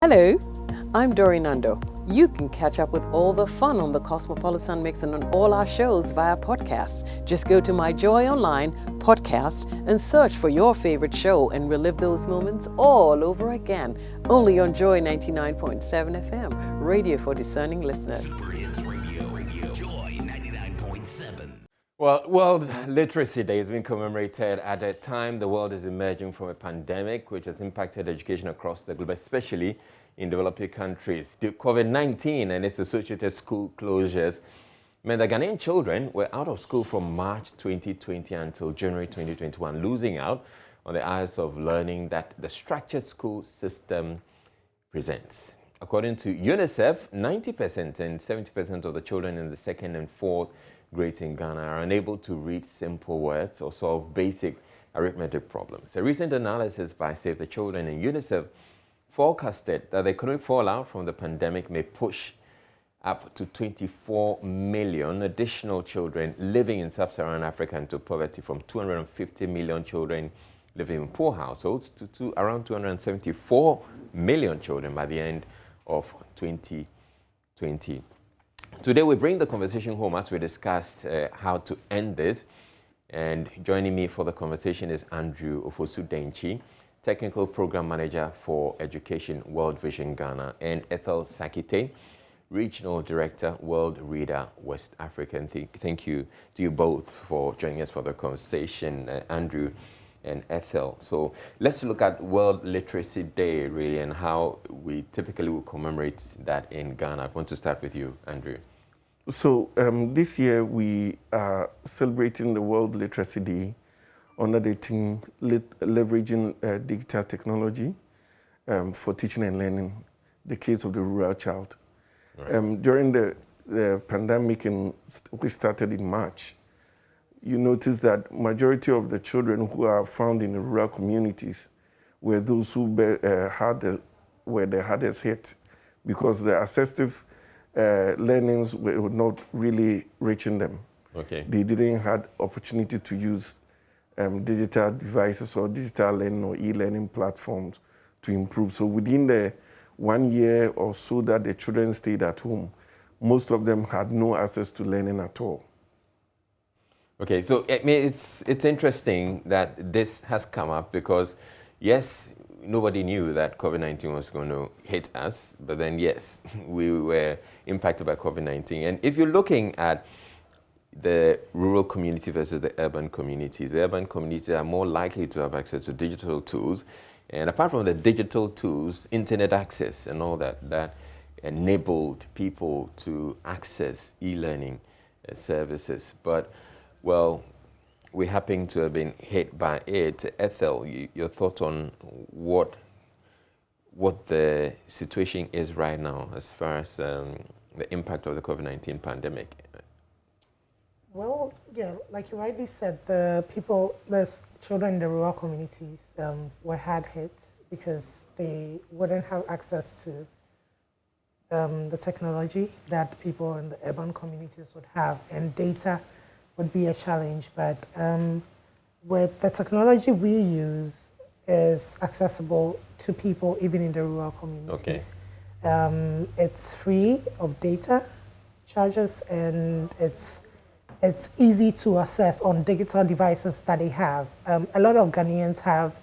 Hello, I'm Dori Nando. You can catch up with all the fun on the Cosmopolitan Mix and on all our shows via podcast. Just go to My Joy Online podcast and search for your favorite show and relive those moments all over again. Only on Joy 99.7 FM, radio for discerning listeners. Super Hits Radio, Joy 99.7. Well, World Literacy Day has been commemorated at a time the world is emerging from a pandemic which has impacted education across the globe, especially in developing countries. The COVID-19 and its associated school closures meant that Ghanaian children were out of school from March 2020 until January 2021, losing out on the hours of learning that the structured school system presents. According to UNICEF, 90% and 70% of the children in the second and fourth grades in Ghana are unable to read simple words or solve basic arithmetic problems. A recent analysis by Save the Children and UNICEF forecasted that the economic fallout from the pandemic may push up to 24 million additional children living in sub-Saharan Africa into poverty, from 250 million children living in poor households to around 274 million children by the end of 2020. Today we bring the conversation home as we discuss how to end this. And joining me for the conversation is Andrew Ofosu-Denchi, Technical Program Manager for Education, World Vision Ghana, and Ethel Sakite, Regional Director, Worldreader West Africa. And thank you to you both for joining us for the conversation, Andrew and Ethel. So let's look at World Literacy Day, really, and how we typically will commemorate that in Ghana. I want to start with you, Andrew. So this year we are celebrating the World Literacy Day under the theme leveraging digital technology for teaching and learning, the case of the rural child. Right. During the pandemic, we started in March, you notice that majority of the children who are found in the rural communities were those who were the hardest hit, because the assistive learnings were not really reaching them. Okay. They didn't have opportunity to use digital devices or digital learning or e-learning platforms to improve. So within the 1 year or so that the children stayed at home, most of them had no access to learning at all. Okay, so I mean, it's interesting that this has come up because, yes, nobody knew that COVID-19 was going to hit us, but then, yes, we were impacted by COVID-19. And if you're looking at the rural community versus the urban communities are more likely to have access to digital tools. And apart from the digital tools, internet access and all that enabled people to access e-learning services. But, well, we happen to have been hit by it. Ethel, your thoughts on what the situation is right now as far as the impact of the COVID-19 pandemic? Well, yeah, like you rightly said, the children in the rural communities were hard hit because they wouldn't have access to the technology that people in the urban communities would have, and data would be a challenge. But with the technology we use is accessible to people even in the rural communities. Okay. It's free of data charges, and it's easy to access on digital devices that they have. A lot of Ghanaians have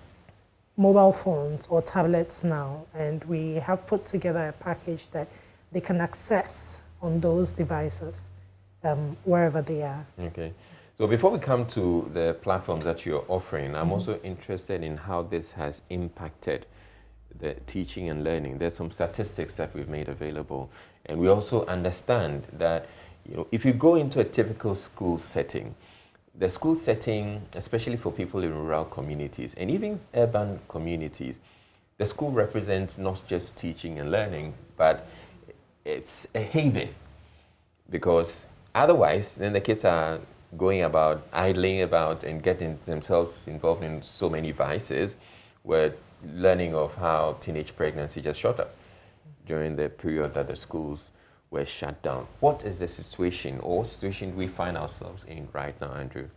mobile phones or tablets now, and we have put together a package that they can access on those devices wherever they are. Okay. So before we come to the platforms that you're offering, I'm also interested in how this has impacted the teaching and learning. There's some statistics that we've made available, and we also understand that if you go into a typical school setting, the school setting, especially for people in rural communities and even urban communities, the school represents not just teaching and learning, but it's a haven, because otherwise then the kids are going about, idling about, and getting themselves involved in so many vices. We're learning of how teenage pregnancy just shot up during the period that the schools were shut down. What is the situation, or what situation do we find ourselves in right now, Andrew?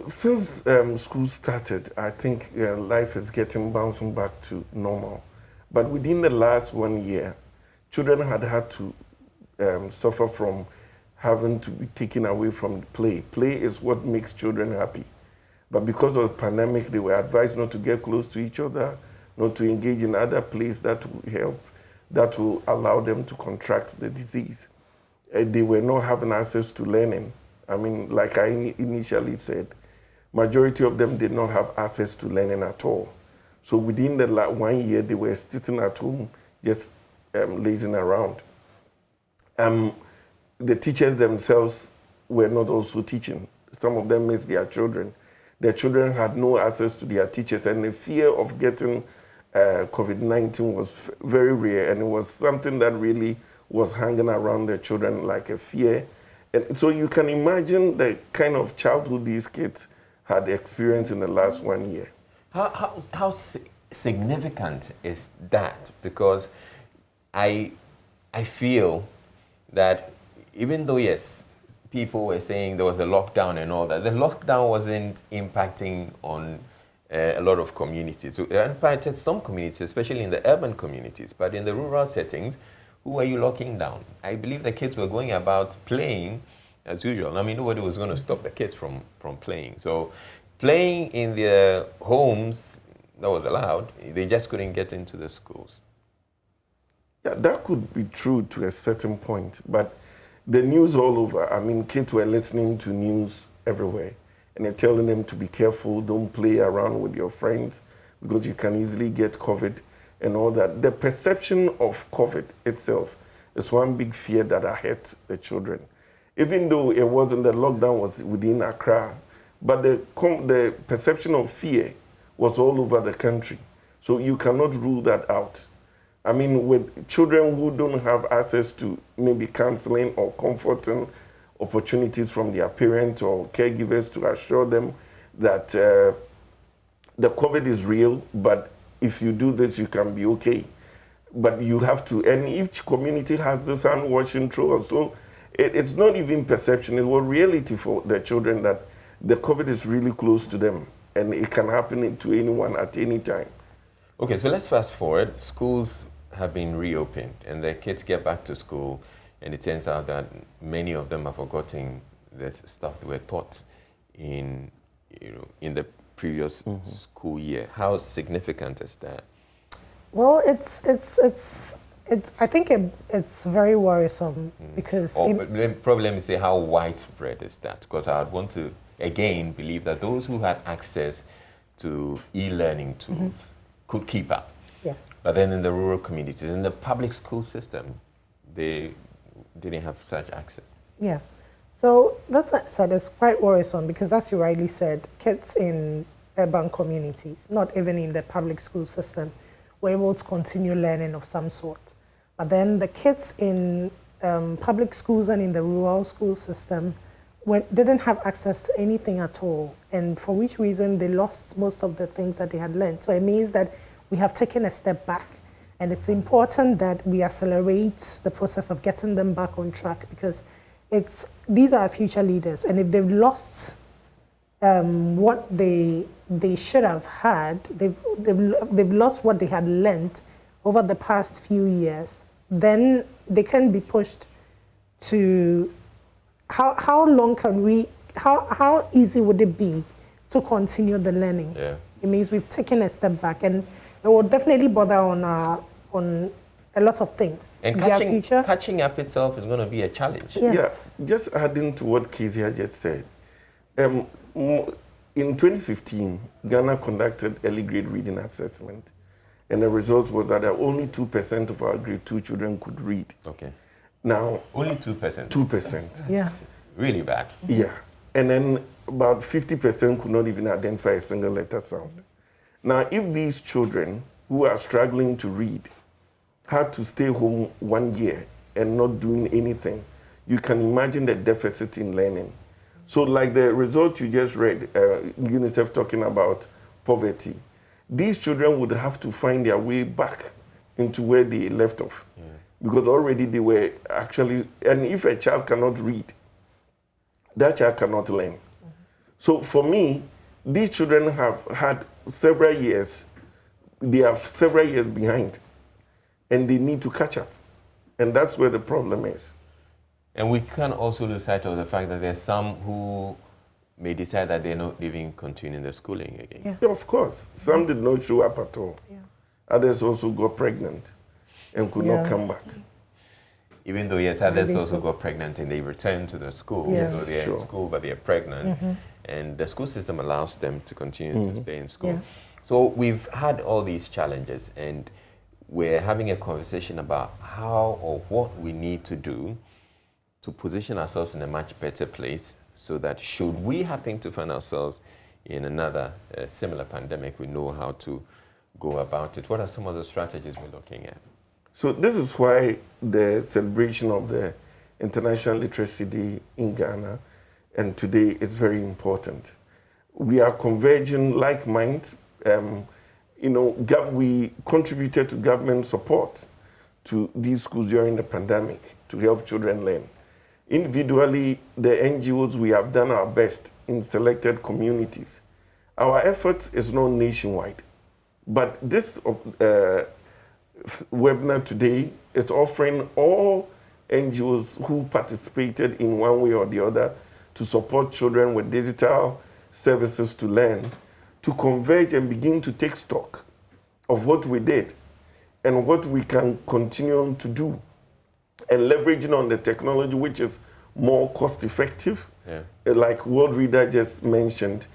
Since school started, I think life is bouncing back to normal. But within the last 1 year, children had to suffer from having to be taken away from play. Play is what makes children happy. But because of the pandemic, they were advised not to get close to each other, not to engage in other plays that will help, that will allow them to contract the disease. They were not having access to learning. I mean, like I initially said, majority of them did not have access to learning at all. So within the 1 year, they were sitting at home, just lazing around. The teachers themselves were not also teaching. Some of them missed their children. Their children had no access to their teachers, and the fear of getting COVID-19 was very real, and it was something that really was hanging around their children like a fear. And so you can imagine the kind of childhood these kids had experienced in the last 1 year. How significant is that? Because I feel that even though, yes, people were saying there was a lockdown and all that, the lockdown wasn't impacting on a lot of communities. It impacted some communities, especially in the urban communities, but in the rural settings, who were you locking down? I believe the kids were going about playing as usual. I mean, nobody was going to stop the kids from playing. So playing in their homes, that was allowed. They just couldn't get into the schools. Yeah, that could be true to a certain point, but the news all over, I mean, kids were listening to news everywhere, and they're telling them to be careful, don't play around with your friends, because you can easily get COVID and all that. The perception of COVID itself is one big fear that hurt the children. Even though it wasn't, the lockdown was within Accra, but the perception of fear was all over the country. So you cannot rule that out. I mean, with children who don't have access to maybe counseling or comforting opportunities from their parents or caregivers to assure them that the COVID is real, but if you do this, you can be okay. But you have to, and each community has this hand washing through. So it's not even perception, it's what reality for the children that the COVID is really close to them and it can happen to anyone at any time. Okay, so let's fast forward. Schools have been reopened and the kids get back to school, and it turns out that many of them are forgetting the stuff they were taught in the previous school year. How significant is that? Well, I think it's very worrisome because... Probably let me say, how widespread is that? Because I would want to, again, believe that those who had access to e-learning tools could keep up. Yes. But then in the rural communities, in the public school system, they didn't have such access. Yeah. So that's what I said, it's quite worrisome because, as you rightly said, kids in urban communities, not even in the public school system, were able to continue learning of some sort. But then the kids in public schools and in the rural school system didn't have access to anything at all, and for which reason they lost most of the things that they had learned. So it means that we have taken a step back, and it's important that we accelerate the process of getting them back on track, because these are our future leaders, and if they've lost what they should have had, they've lost what they had learned over the past few years, then they can be pushed to how long can we, how easy would it be to continue the learning? Yeah. It means we've taken a step back, and it will definitely bother on a lot of things. And catching up itself is going to be a challenge. Yes. Yeah, just adding to what Kezia just said. In 2015, Ghana conducted early grade reading assessment, and the result was that only 2% of our grade 2 children could read. Okay. Now, only 2%. 2%. That's really bad. Yeah. And then about 50% could not even identify a single letter sound. Now, if these children who are struggling to read had to stay home 1 year and not doing anything, you can imagine the deficit in learning. So like the result you just read, UNICEF talking about poverty, these children would have to find their way back into where they left off. Yeah. Because already they were actually, and if a child cannot read, that child cannot learn. So for me, these children have had several years, they are several years behind and they need to catch up. And that's where the problem is. And we can also lose sight of the fact that there's some who may decide that they're not even continuing the schooling again. Yeah. Yeah, of course. Some did not show up at all. Yeah. Others also got pregnant and could not come back. Even though, yes, others Maybe also so. got pregnant and they returned to the school. Yeah. So they're Sure. in school, but they're pregnant. And the school system allows them to continue to stay in school. Yeah. So we've had all these challenges, and we're having a conversation about how or what we need to do to position ourselves in a much better place so that should we happen to find ourselves in another similar pandemic, we know how to go about it. What are some of the strategies we're looking at? So this is why the celebration of the International Literacy Day in Ghana and today is very important. We are converging like minds. We contributed to government support to these schools during the pandemic to help children learn. Individually, the NGOs, we have done our best in selected communities. Our effort is not nationwide, but this webinar today is offering all NGOs who participated in one way or the other to support children with digital services to learn, to converge and begin to take stock of what we did and what we can continue to do, and leveraging on the technology which is more cost effective, like Worldreader just mentioned.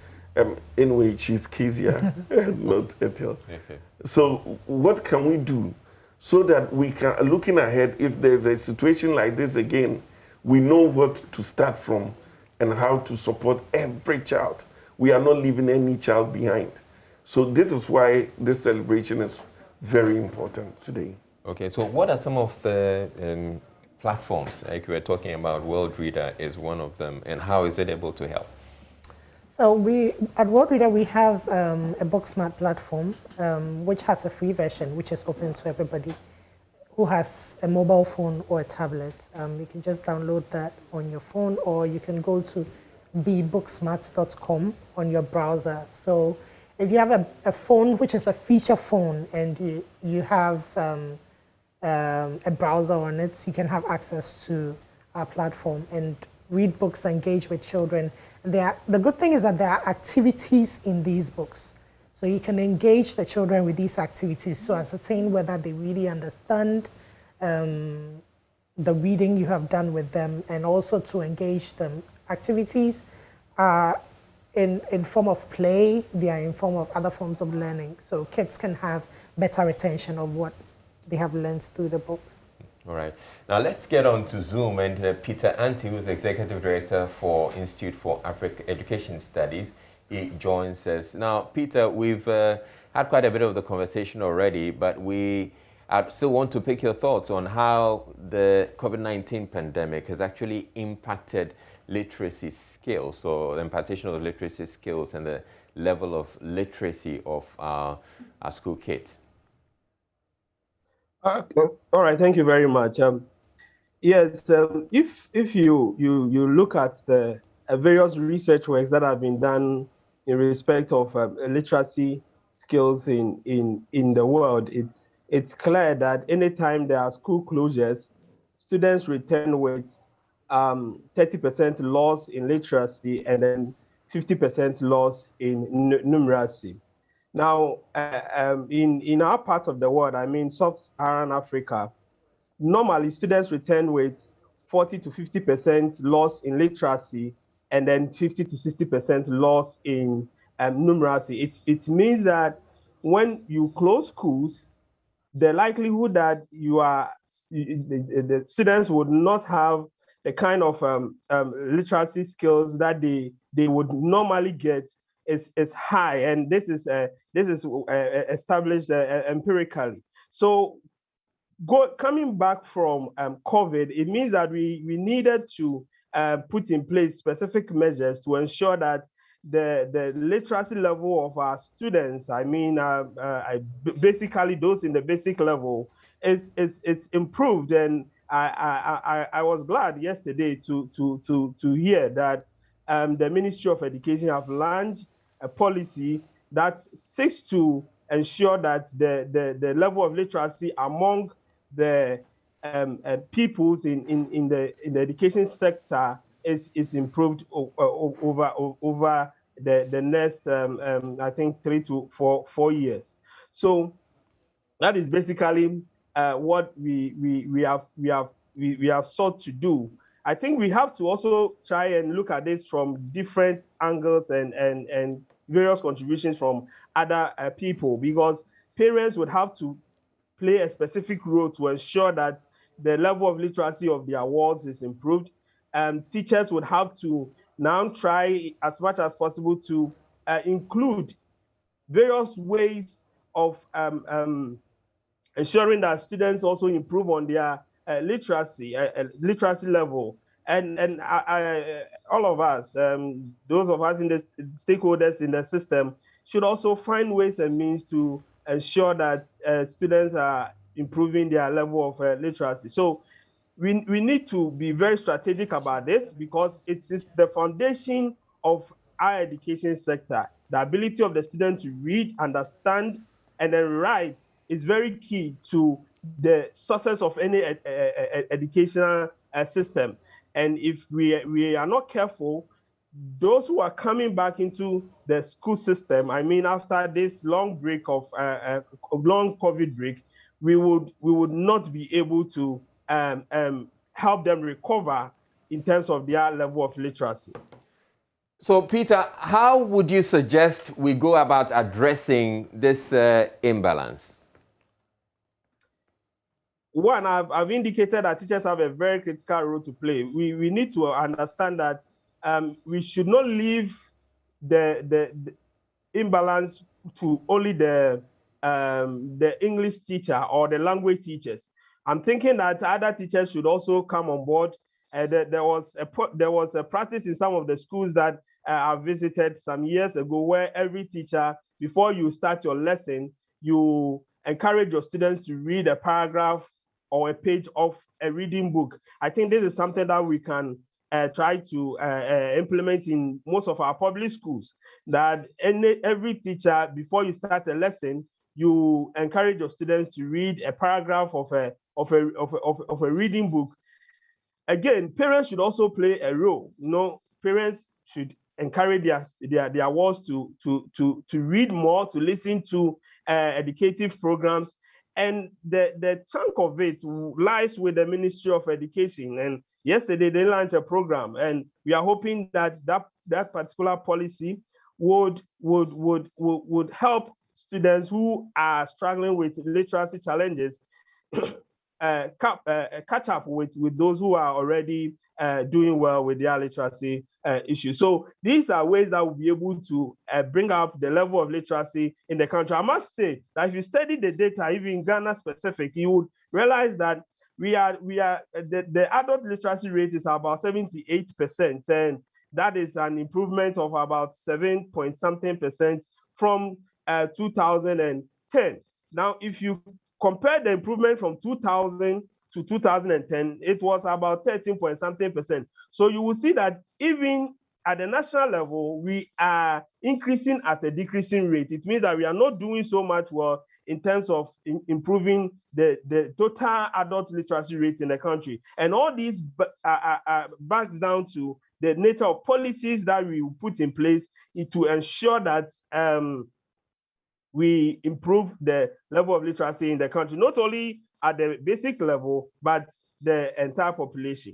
Anyway, she's Kezia, not Ethel. Okay. So what can we do so that we can, looking ahead, if there's a situation like this again, we know what to start from and how to support every child. We are not leaving any child behind. So this is why this celebration is very important today. Okay, so what are some of the platforms, like we were talking about? Worldreader is one of them, and how is it able to help? So at Worldreader, we have a BookSmart platform, which has a free version, which is open to everybody who has a mobile phone or a tablet. You can just download that on your phone, or you can go to bebooksmart.com on your browser. So if you have a phone which is a feature phone and you have a browser on it, you can have access to our platform and read books, engage with children. And the good thing is that there are activities in these books. So you can engage the children with these activities to ascertain whether they really understand the reading you have done with them, and also to engage them. Activities are in form of play, they are in form of other forms of learning. So kids can have better retention of what they have learned through the books. All right. Now let's get on to Zoom, and Peter Anti, who's Executive Director for Institute for African Education Studies, he joins us. Now, Peter, we've had quite a bit of the conversation already, but I still want to pick your thoughts on how the COVID-19 pandemic has actually impacted literacy skills, or the impartation of literacy skills and the level of literacy of our school kids. All right, thank you very much. Yes, if you look at the various research works that have been done in respect of literacy skills in the world, it's clear that anytime there are school closures, students return with 30% loss in literacy and then 50% loss in numeracy. Now, in our part of the world, I mean sub-Saharan Africa, normally students return with 40 to 50% loss in literacy and then 50 to 60% loss in numeracy. It means that when you close schools, the likelihood that the students would not have the kind of literacy skills that they would normally get is high, and this is established empirically. So coming back from COVID, it means that we needed to put in place specific measures to ensure that the literacy level of our students, I mean, basically those in the basic level, is improved. And I was glad yesterday to hear that the Ministry of Education have launched a policy that seeks to ensure that the level of literacy among the peoples in the education sector is improved over the next I think 3 to 4 years. So that is basically what we have sought to do. I think we have to also try and look at this from different angles and various contributions from other people, because parents would have to play a specific role to ensure that the level of literacy of their wards is improved. Teachers would have to now try as much as possible to include various ways of ensuring that students also improve on their literacy level. And all of us, those of us in the stakeholders in the system, should also find ways and means to ensure that students are improving their level of literacy. So we need to be very strategic about this, because it's the foundation of our education sector. The ability of the student to read, understand, and then write is very key to the success of any educational system. And if we are not careful, those who are coming back into the school system, I mean, after this long break of long COVID break, we would not be able to help them recover in terms of their level of literacy. So, Peter, how would you suggest we go about addressing this imbalance? One, I've indicated that teachers have a very critical role to play. We need to understand that we should not leave the imbalance to only the English teacher or the language teachers. I'm thinking that other teachers should also come on board. There was a practice in some of the schools that I visited some years ago, where every teacher, before you start your lesson, you encourage your students to read a paragraph or a page of a reading book. I think this is something that we can try to implement in most of our public schools, that every teacher, before you start a lesson, you encourage your students to read a paragraph of a reading book. Again, parents should also play a role. Parents should encourage their wards to read more, to listen to educative programs. And the chunk of it lies with the Ministry of Education. And yesterday they launched a program, and we are hoping that that particular policy would help students who are struggling with literacy challenges catch up with those who are already doing well with their literacy issues. So these are ways that we'll be able to bring up the level of literacy in the country. I must say that if you study the data, even Ghana specific, you would realize that the adult literacy rate is about 78%, and that is an improvement of about 7-point-something% from 2010. Now, if you compare the improvement from 2000 to 2010, it was about 13-point-something%. So you will see that even at the national level, we are increasing at a decreasing rate. It means that we are not doing so much well in terms of improving the total adult literacy rate in the country. And all these backs down to the nature of policies that we put in place to ensure that we improve the level of literacy in the country, not only at the basic level, but the entire population.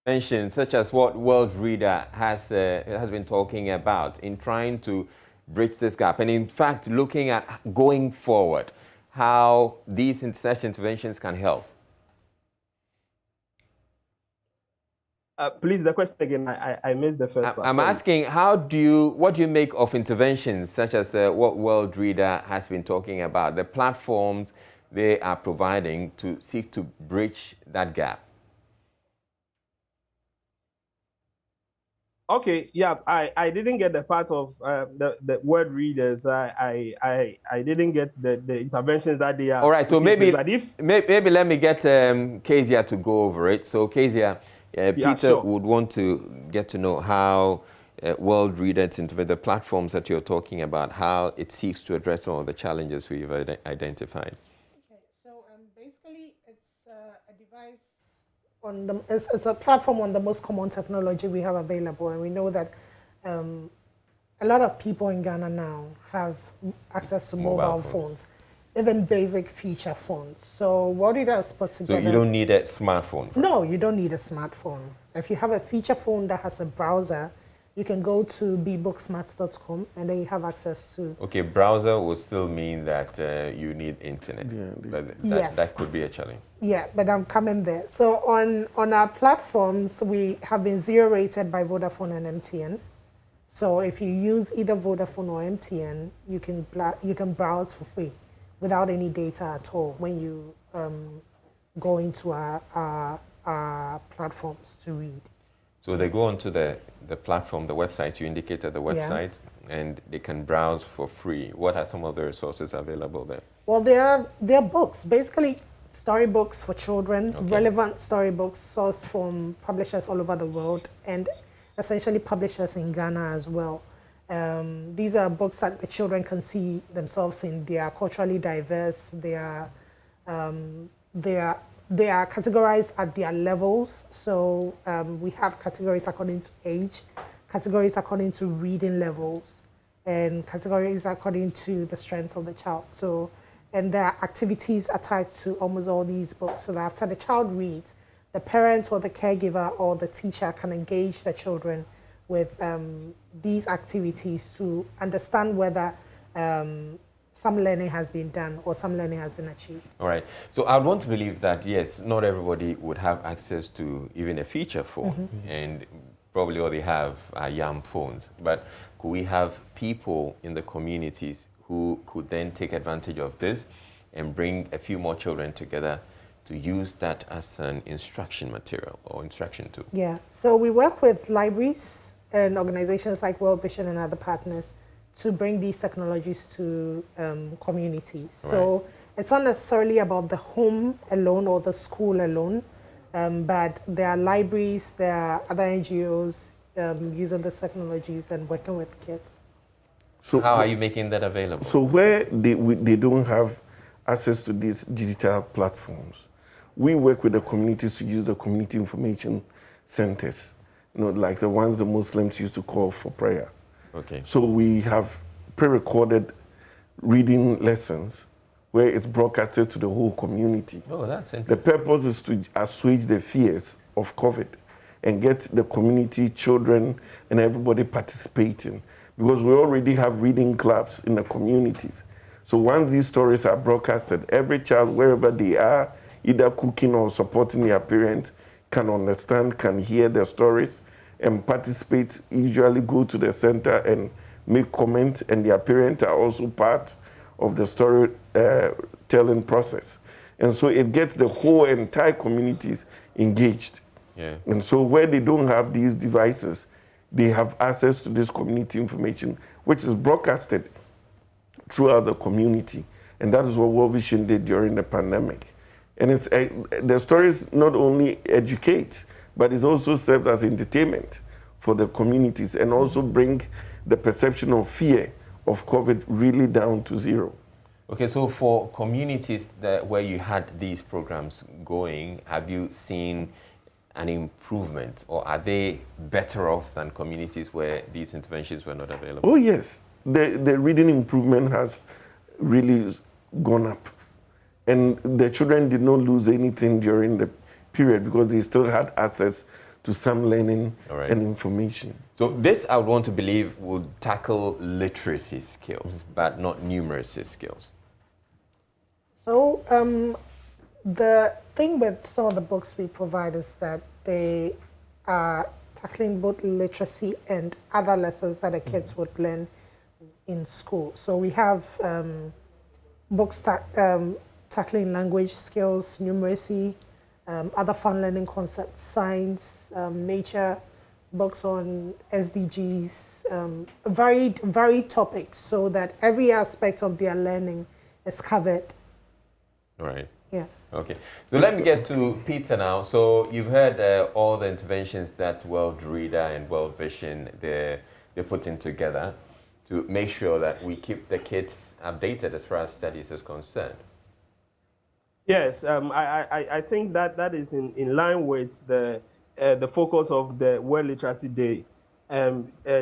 Mentions such as what Worldreader has been talking about in trying to bridge this gap, and in fact looking at going forward, how these such interventions can help. Please, the question again. I missed the first part. I'm asking, what do you make of interventions such as what Worldreader has been talking about, the platforms they are providing to seek to bridge that gap? Okay, yeah, I didn't get the part of the Worldreaders. I didn't get the interventions that they are. All right, so maybe let me get Kezia to go over it. So Kezia, Peter sure. would want to get to know how Worldreader, the platforms that you're talking about, how it seeks to address some of the challenges we've identified. Okay. It's a platform on the most common technology we have available, and we know that a lot of people in Ghana now have access to mobile phones, even basic feature phones. So Worldreader has put together. So you don't need a smartphone? No, you don't need a smartphone. If you have a feature phone that has a browser, you can go to bbooksmart.com and then you have access to... Okay, browser would still mean that you need internet. Yeah, but yes. That could be a challenge. Yeah, but I'm coming there. So on our platforms, we have been zero rated by Vodafone and MTN. So if you use either Vodafone or MTN, you can browse for free without any data at all when you go into our platforms to read. So they go onto the platform, the website, you indicated the website, and they can browse for free. What are some of the resources available there? Well, there are books, basically storybooks for children, relevant storybooks sourced from publishers all over the world, and essentially publishers in Ghana as well. These are books that the children can see themselves in. They are culturally diverse. They are categorized at their levels. So we have categories according to age, categories according to reading levels, and categories according to the strengths of the child. So, and there are activities attached to almost all these books, so that after the child reads, the parent or the caregiver or the teacher can engage the children with these activities to understand whether some learning has been done or some learning has been achieved. All right. So I want to believe that, yes, not everybody would have access to even a feature phone, and probably all they have are YAM phones. But could we have people in the communities who could then take advantage of this and bring a few more children together to use that as an instruction material or instruction tool? Yeah. So we work with libraries and organizations like World Vision and other partners to bring these technologies to communities. Right. So it's not necessarily about the home alone or the school alone, but there are libraries, there are other NGOs using these technologies and working with kids. So how are you making that available? So where they don't have access to these digital platforms, we work with the communities to use the community information centers, like the ones the Muslims used to call for prayer. Okay. So we have pre-recorded reading lessons where it's broadcasted to the whole community. Oh, that's interesting. The purpose is to assuage the fears of COVID and get the community, children, and everybody participating, because we already have reading clubs in the communities. So once these stories are broadcasted, every child, wherever they are, either cooking or supporting their parents, can understand, can hear the stories, and participate, usually go to the center and make comments, and their parents are also part of the storytelling process. And so it gets the whole entire communities engaged. Yeah. And so where they don't have these devices, they have access to this community information, which is broadcasted throughout the community. And that is what World Vision did during the pandemic. And it's the stories not only educate, but it also serves as entertainment for the communities and also bring the perception of fear of COVID really down to zero. Okay, so for communities where you had these programs going, have you seen an improvement, or are they better off than communities where these interventions were not available? Oh yes, the reading improvement has really gone up. And the children did not lose anything during the period because they still had access to some learning and information. So this, I would want to believe, would tackle literacy skills, but not numeracy skills. So the thing with some of the books we provide is that they are tackling both literacy and other lessons that the kids would learn in school. So we have books tackling language skills, numeracy, other fun learning concepts, science, nature, books on SDGs, varied topics, so that every aspect of their learning is covered. Right. Yeah. Okay. So let me get to Peter now. So you've heard all the interventions that Worldreader and World Vision they're putting together to make sure that we keep the kids updated as far as studies is concerned. Yes, I think that is in line with the focus of the World Literacy Day,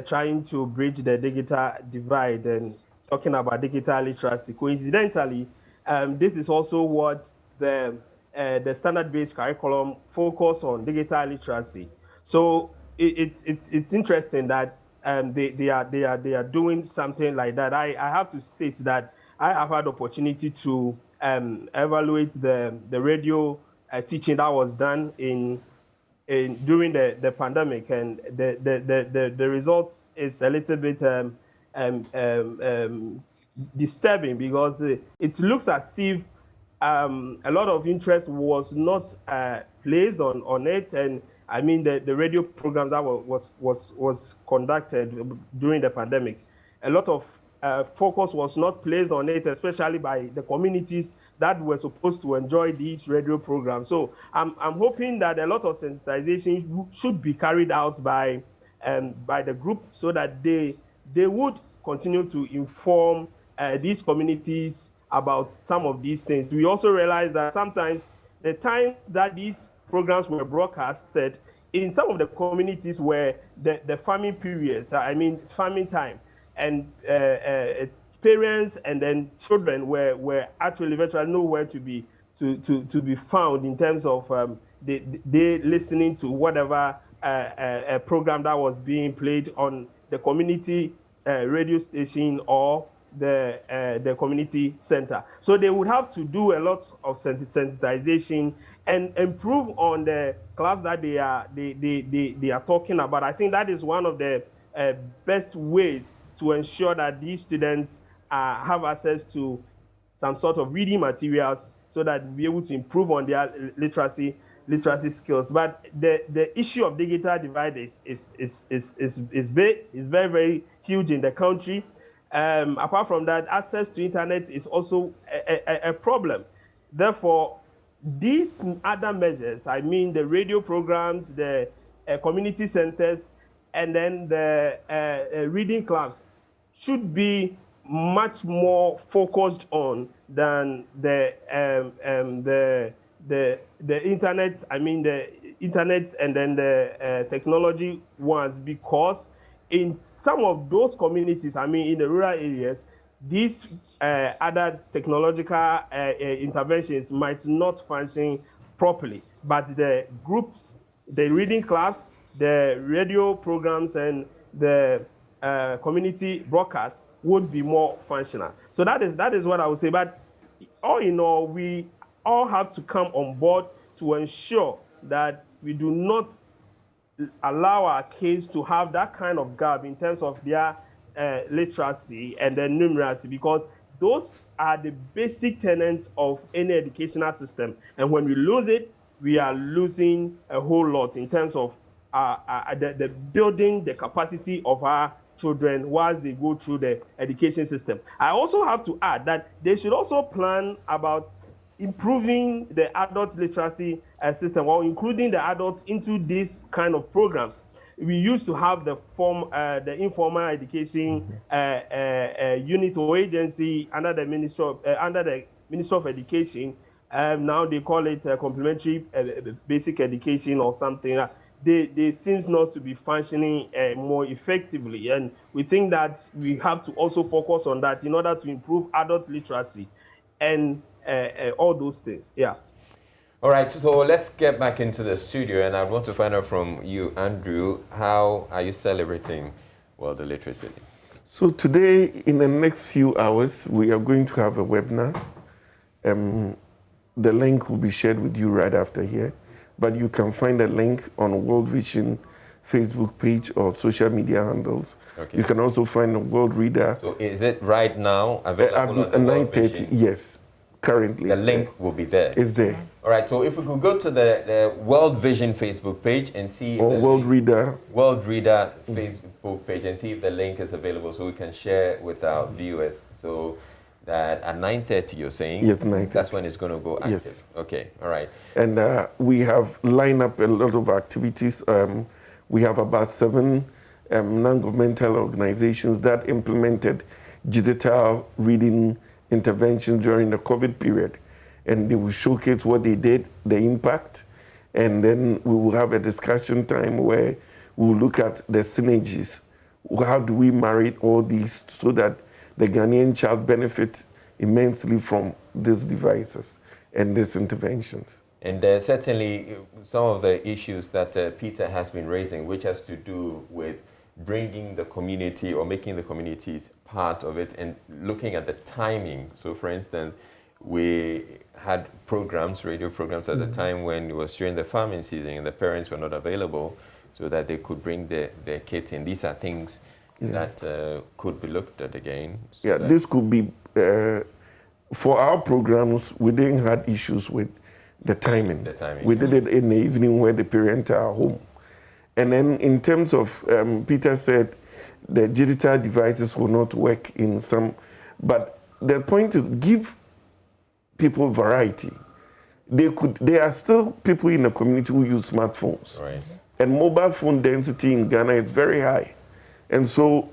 trying to bridge the digital divide and talking about digital literacy. Coincidentally, this is also what the standard-based curriculum focus on digital literacy. So it's interesting that they are doing something like that. I have to state that I have had opportunity to evaluate the radio teaching that was done during the pandemic, and the results is a little bit disturbing, because it looks as if a lot of interest was not placed on it. And I mean the radio programs that was conducted during the pandemic, a lot of focus was not placed on it, especially by the communities that were supposed to enjoy these radio programs. So I'm hoping that a lot of sensitization should be carried out by the group, so that they would continue to inform these communities about some of these things. We also realize that sometimes the times that these programs were broadcasted in some of the communities were the farming periods, I mean farming time, and parents and then children were actually virtually nowhere to be found, in terms of they listening to whatever program that was being played on the community radio station or the community center. So they would have to do a lot of sensitization and improve on the clubs that they are talking about. I think that is one of the best ways to ensure that these students have access to some sort of reading materials, so that we'll be able to improve on their literacy skills. But the issue of digital divide is big, is very, very huge in the country. Apart from that, access to internet is also a problem. Therefore, these other measures, I mean the radio programs, the community centers, and then the reading clubs, should be much more focused on than the internet. I mean the internet and then the technology ones, because in some of those communities, I mean in the rural areas, these other technological interventions might not function properly, but the groups, the reading clubs, the radio programs, and the community broadcast would be more functional. So that is what I would say. But all in all, we all have to come on board to ensure that we do not allow our kids to have that kind of gap in terms of their literacy and their numeracy, because those are the basic tenets of any educational system. And when we lose it, we are losing a whole lot in terms of the building the capacity of our children whilst they go through the education system. I also have to add that they should also plan about improving the adult literacy system, or including the adults into these kind of programs. We used to have the informal education unit or agency under the Ministry of Education. Now they call it complementary basic education or something. They seems not to be functioning more effectively, and we think that we have to also focus on that in order to improve adult literacy and all those things. Yeah. All right, so let's get back into the studio, and I want to find out from you, Andrew, how are you celebrating World Literacy Day? So today, in the next few hours, we are going to have a webinar. The link will be shared with you right after here, but you can find a link on World Vision Facebook page or social media handles. Okay. You can also find a Worldreader. So is it right now available at 9:30? Yes, currently. The link will be there. It's there. All right, so if we could go to the World Vision Facebook page and see if or Worldreader Facebook page and see if the link is available, so we can share with our viewers. So that at 9:30 you're saying? Yes, 9:30. That's when it's going to go active. Yes. Okay, all right. And we have lined up a lot of activities. We have about 7 non-governmental organizations that implemented digital reading interventions during the COVID period. and they will showcase what they did, the impact, and then we will have a discussion time where we will look at the synergies. How do we marry all these so that the Ghanaian child benefits immensely from these devices and these interventions? And certainly some of the issues that Peter has been raising, which has to do with bringing the community or making the communities part of it and looking at the timing. So for instance, we had programs, radio programs at the time when it was during the farming season and the parents were not available so that they could bring their kids in. These are things that could be looked at again. So this could be, for our programs, we didn't have issues with the timing. We did it in the evening where the parents are home. And then in terms of, Peter said the digital devices will not work in some, but the point is give people variety. There are still people in the community who use smartphones. Right. And mobile phone density in Ghana is very high. And so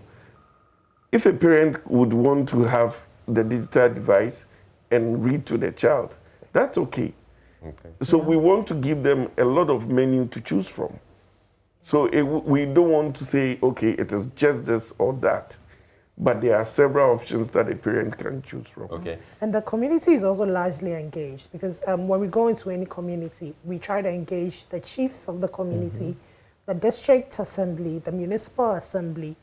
if a parent would want to have the digital device and read to the child, that's okay. So we want to give them a lot of menu to choose from. So we don't want to say, okay, it is just this or that. But there are several options that a parent can choose from. Okay. And the community is also largely engaged because when we go into any community, we try to engage the chief of the community, the district assembly, the municipal assembly,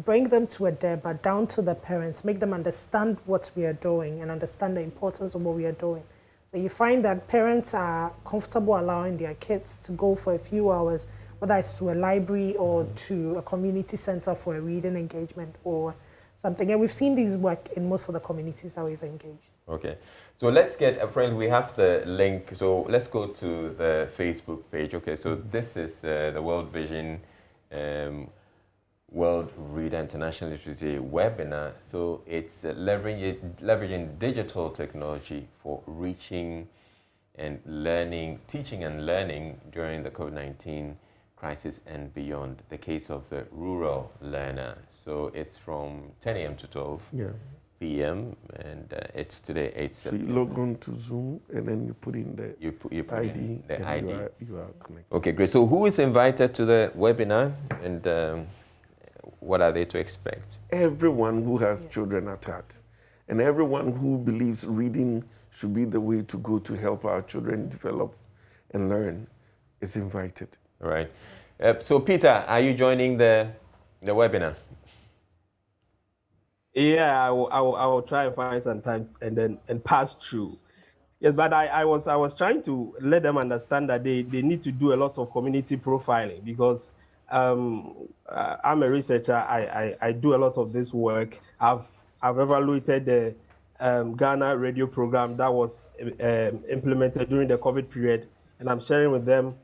bring them to a debate, down to the parents, make them understand what we are doing and understand the importance of what we are doing. So you find that parents are comfortable allowing their kids to go for a few hours, whether it's to a library or to a community center for a reading engagement or something. And we've seen these work in most of the communities that we've engaged. Okay. So let's get a friend. We have the link. So let's go to the Facebook page. Okay. So this is the World Vision Worldreader International Literacy webinar. So it's leveraging digital technology for reaching and learning, teaching and learning during the COVID-19 crisis and beyond, the case of the rural learner. So it's from 10 a.m. to 12 p.m. and it's today 8 September. So you log on to Zoom and then you put in the you put ID, in the and ID. You are connected. Okay, great. So who is invited to the webinar and what are they to expect? Everyone who has children at heart and everyone who believes reading should be the way to go to help our children develop and learn is invited. All right. So Peter, are you joining the webinar? Yeah, I will try and find some time and pass through. Yes, but I was trying to let them understand that they need to do a lot of community profiling because I'm a researcher. I do a lot of this work. I've evaluated the Ghana radio program that was implemented during the COVID period, and I'm sharing with them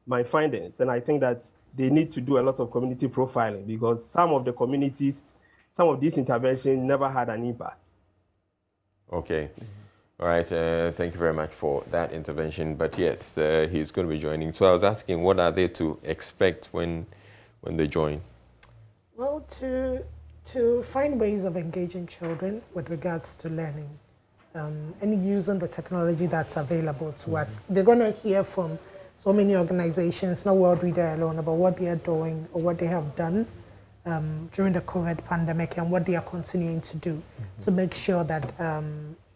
my findings. And I think that they need to do a lot of community profiling because some of the communities, some of these interventions never had an impact. Okay. All right. Thank you very much for that intervention. But yes, he's going to be joining. So I was asking, what are they to expect when they join? Well, to find ways of engaging children with regards to learning and using the technology that's available to us. They're going to hear from so many organizations, not Worldreader alone, about what they are doing or what they have done during the COVID pandemic and what they are continuing to do to make sure that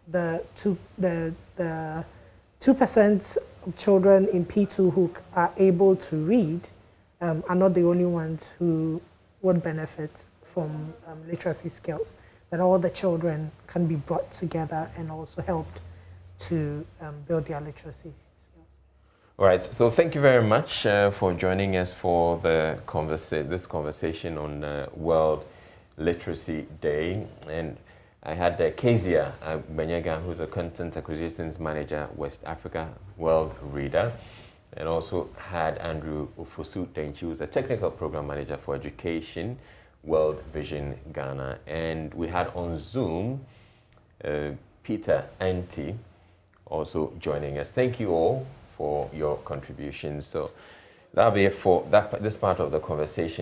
the 2% of children in P2 who are able to read are not the only ones who would benefit from literacy skills, that all the children can be brought together and also helped to build their literacy skills. All right, so thank you very much for joining us for this conversation on World Literacy Day. And I had Kezia Benyega, who's a Content Acquisitions Manager, West Africa, Worldreader, and also had Andrew Ufosu Denchi, who's a Technical Program Manager for Education, World Vision Ghana. And we had on Zoom Peter Anti also joining us. Thank you all for your contributions. So that'll be it for this part of the conversation.